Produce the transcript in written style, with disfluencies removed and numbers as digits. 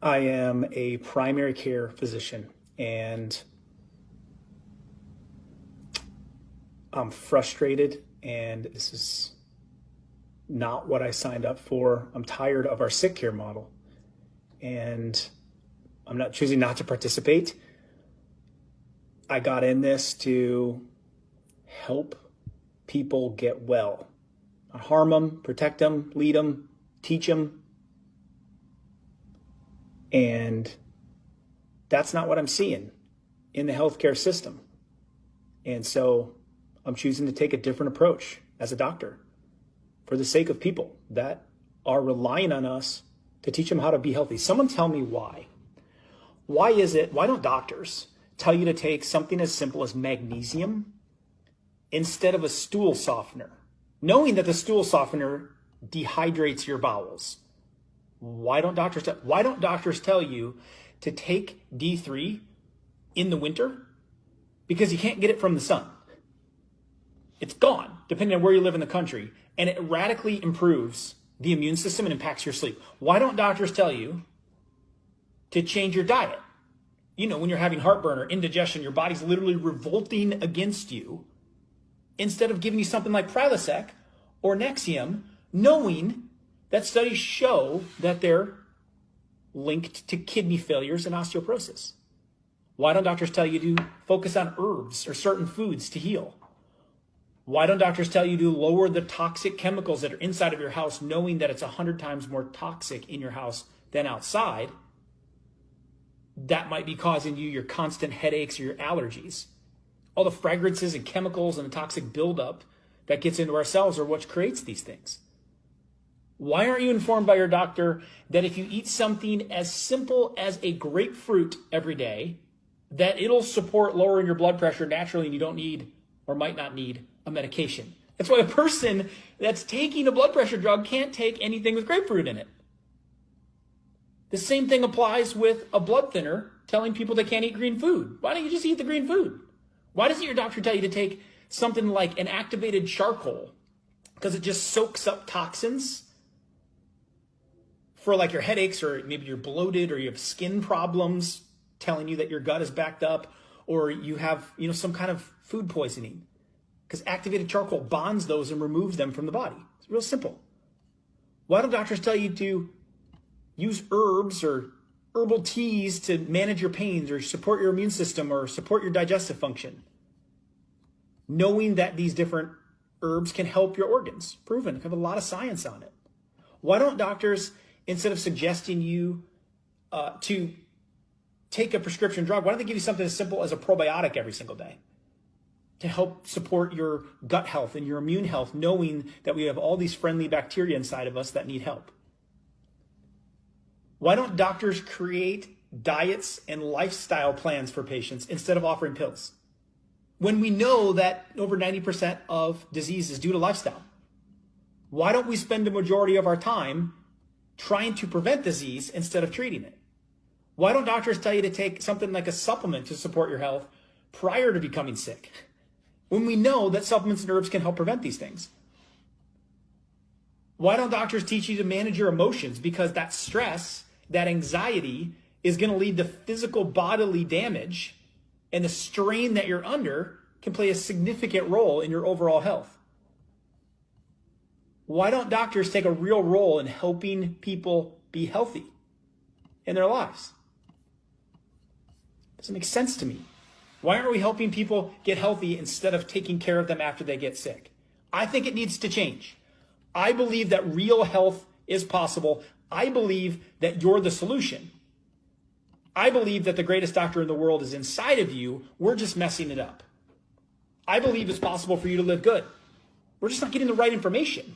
I am a primary care physician, and I'm frustrated, and this is not what I signed up for. I'm tired of our sick care model, and I'm not choosing not to participate. I got in this to help people get well, not harm them, protect them, lead them, teach them. And that's not what I'm seeing in the healthcare system. And so I'm choosing to take a different approach as a doctor for the sake of people that are relying on us to teach them how to be healthy. Someone tell me why. Why don't doctors tell you to take something as simple as magnesium instead of a stool softener, knowing that the stool softener dehydrates your bowels? Why don't doctors tell you to take D3 in the winter? Because you can't get it from the sun. It's gone, depending on where you live in the country, and it radically improves the immune system and impacts your sleep. Why don't doctors tell you to change your diet? You know, when you're having heartburn or indigestion, your body's literally revolting against you, instead of giving you something like Prilosec or Nexium, knowing that studies show that they're linked to kidney failures and osteoporosis. Why don't doctors tell you to focus on herbs or certain foods to heal? Why don't doctors tell you to lower the toxic chemicals that are inside of your house, knowing that it's 100 times more toxic in your house than outside? That might be causing you your constant headaches or your allergies. All the fragrances and chemicals and the toxic buildup that gets into our cells are what creates these things. Why aren't you informed by your doctor that if you eat something as simple as a grapefruit every day, that it'll support lowering your blood pressure naturally and you don't need or might not need a medication? That's why a person that's taking a blood pressure drug can't take anything with grapefruit in it. The same thing applies with a blood thinner telling people they can't eat green food. Why don't you just eat the green food? Why doesn't your doctor tell you to take something like an activated charcoal? Because it just soaks up toxins for like your headaches, or maybe you're bloated, or you have skin problems, telling you that your gut is backed up, or you have, some kind of food poisoning. Because activated charcoal bonds those and removes them from the body. It's real simple. Why don't doctors tell you to use herbs or herbal teas to manage your pains or support your immune system or support your digestive function, knowing that these different herbs can help your organs? Proven. Have a lot of science on it. Why don't doctors, instead of suggesting you to take a prescription drug, why don't they give you something as simple as a probiotic every single day to help support your gut health and your immune health, knowing that we have all these friendly bacteria inside of us that need help? Why don't doctors create diets and lifestyle plans for patients instead of offering pills, when we know that over 90% of disease is due to lifestyle? Why don't we spend the majority of our time trying to prevent disease instead of treating it? Why don't doctors tell you to take something like a supplement to support your health prior to becoming sick, when we know that supplements and herbs can help prevent these things? Why don't doctors teach you to manage your emotions? Because that stress, that anxiety is going to lead to physical bodily damage, and the strain that you're under can play a significant role in your overall health. Why don't doctors take a real role in helping people be healthy in their lives? Doesn't make sense to me. Why aren't we helping people get healthy instead of taking care of them after they get sick? I think it needs to change. I believe that real health is possible. I believe that you're the solution. I believe that the greatest doctor in the world is inside of you. We're just messing it up. I believe it's possible for you to live good. We're just not getting the right information.